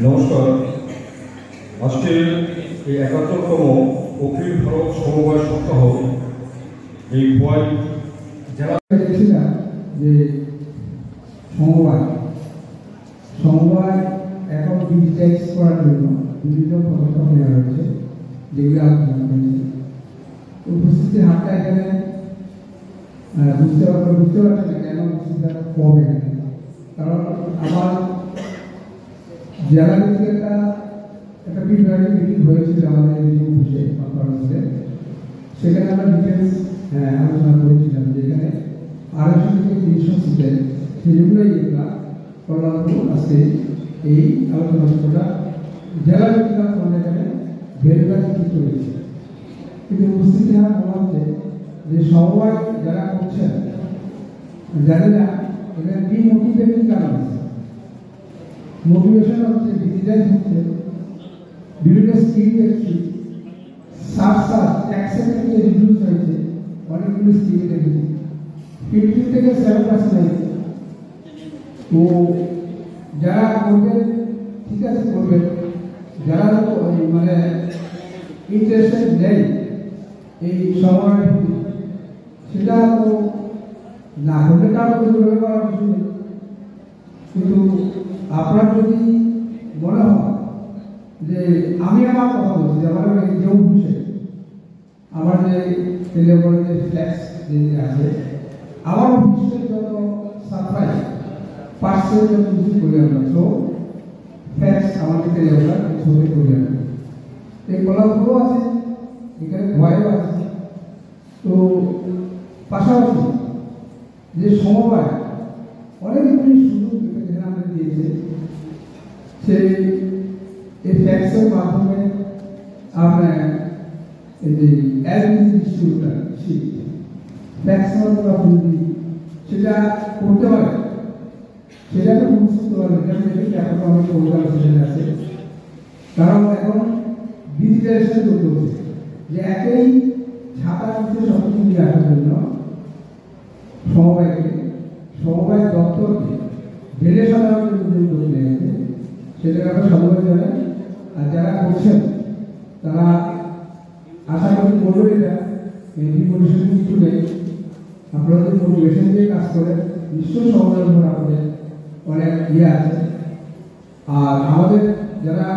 নমস্কার। আজকের এই ৭১তম অখিল ভারত সমবায় সপ্তাহ এই খোয়াই জেলা দেখছিলাম যে সমবায় অ্যাকাউন্ট ডিজিটাইজ করার জন্য বিভিন্ন পদক্ষেপ নেওয়া হয়েছে, যেগুলো আলোচনা করেছে। উপস্থিতির হারটা এখানে বুঝতে পারছি না কেন উপস্থিতিটা কম এখানে, কারণ আমার জেলা ভিত্তিক একটা প্রিপারেটরি মিটিং হয়েছিল আমাদের অফিসে কনফারেন্সে। সেখানে আমরা ডিটেলস আলোচনা করেছিলাম যে এখানে ২৫০ থেকে ৩০০ সিটের সেগুলোই এগুলা কল্যাণপুর আজকে এই আলোচনা জেলা ভিত্তিক এখানে ভেরিফাই ঠিক রয়েছে। কিন্তু উপস্থিতি হার মনে হচ্ছে যে সমবায় যারা করছেন জানি না এখানে ডিমোটিভেটিং কারণ আছে। মোটিভেশন হচ্ছে ডিজিটাইজ হচ্ছে বিভিন্ন স্কিল দেখছি অ্যাক্সেপ্টেন্সে রিডিউস হয়েছে, অনেকগুলো স্কিল দেখেছি 50 থেকে 7% হয়েছে। তো যারা করবেন ঠিক আছে করবেন, যারা মানে ইন্টারেস্টেড নেই এই সময় সেটা তো না করলে কারো কিছু করার কিছু নেই। কিন্তু আপনার যদি মনে হয় যে আমি আমার কথা বলছি, আমার যে অফিসে আমার যে টেলিফোনে যে ফ্ল্যাক্স যে আছে আমার অফিসের যত সাপ্লাই পার্সেল যত কিছু করি আমরা, তো ফ্ল্যাক্স আমাদের টেলিফোন ছবি করি আমরা, এই কলাগুলো আছে, এখানে ভয়ও আছে। তো পাশাপাশি যে সমবায় অনেকগুলি সুযোগ এখানে আমাদের দিয়েছে, সেই এই ফ্ল্যাক্সের মাধ্যমে আপনার এই যে এলপিজি ডিস্ট্রিবিউটার শিট ফ্ল্যাক্স আপনি সেটা করতে পারেন, সেটাকে বুঝতে পারবেন। এখন অনেক অর্গানাইজেশন আছে, কারণ এখন ডিজিটালাইজেশন করতে হচ্ছে যে একই ছাতা মধ্যে সবকিছু নিয়ে আসার জন্য সমবায় দপ্তরকে ঢেলে সাধারণ উদ্যোগ নিয়েছে, সেটাকে আমরা সবাই জানেন। আর যারা করছেন তারা আশা করি করবেন এটা এই পরিস্থিতি কিছু নেই। আপনারা যদি মোটিভেশন দিয়ে কাজ করেন নিশ্চয়ই সমবায়ের উপর আপনাদের অনেক আছে। আর আমাদের যারা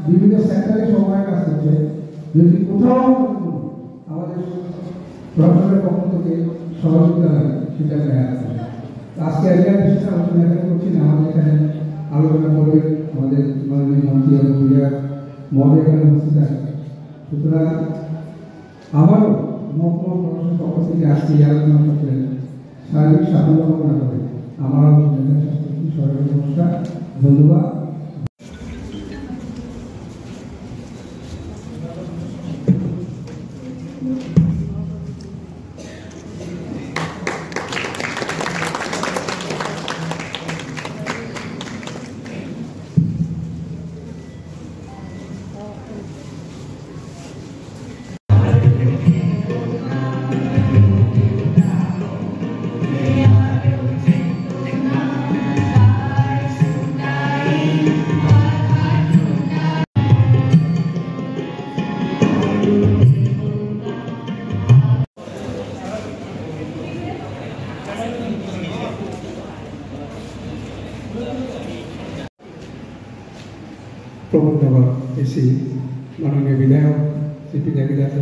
বিভিন্ন সেক্টরে সমবায় কাজ করছে, যদি কোথাও আমাদের প্রশাসনের পক্ষ থেকে সহযোগিতা লাগে সেটা দেখা যাচ্ছে। আজকে এরিয়া বিশেষ আলোচনা এখানে করছি না, আমাদের এখানে আলোচনা করবে আমাদের মাননীয় মন্ত্রী এবং বিধায়ক মহোদয় এখানে উপস্থিত আছে। সুতরাং আমারও মহকুমা প্রশাসনের পক্ষ থেকে আজকে এই আলোচনা করছিলেন সার্বিক সাফল্য কামনা করে আমারও সরকারি নমস্কার, ধন্যবাদ। প্রবন্ধক এসি মাননীয় বিধায়ক শ্রী পিনাকি দাস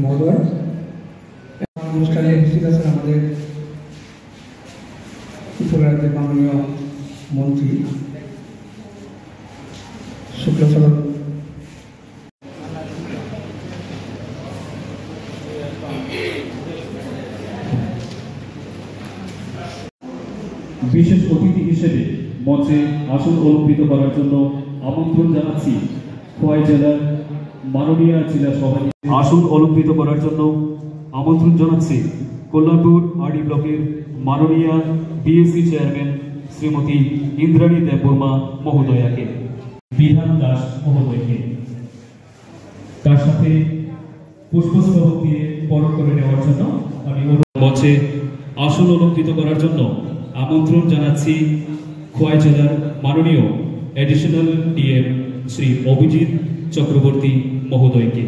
মহোদয়, অনুষ্ঠানে উপস্থিত আছেন আমাদের ত্রিপুরা রাজ্যের মাননীয় মন্ত্রী শুক্লাচরণ, বিশেষ অতিথি হিসেবে মঞ্চে আসন অলঙ্কৃত করার জন্য আমন্ত্রণ জানাচ্ছি খোয়াই জেলার মাননীয় জেলা সভাপতি। আসন অলঙ্কৃত করার জন্য আমন্ত্রণ জানাচ্ছি কল্যাণপুর আরডি ব্লকের মাননীয় বিএসসি চেয়ারম্যান শ্রীমতী ইন্দ্রাণী দেববর্মা মহোদয়াকে, বিধান দাস মহোদয়কে। তার সাথে পুষ্পস্তবক দিয়ে বরণ করে নেওয়ার জন্য আমি মঞ্চে আসন অলঙ্কৃত করার জন্য আমন্ত্রণ জানাচ্ছি খোয়াই জেলার মাননীয় অ্যাডিশনাল ডিএম শ্রী অভিজিৎ চক্রবর্তী মহোদয়কে।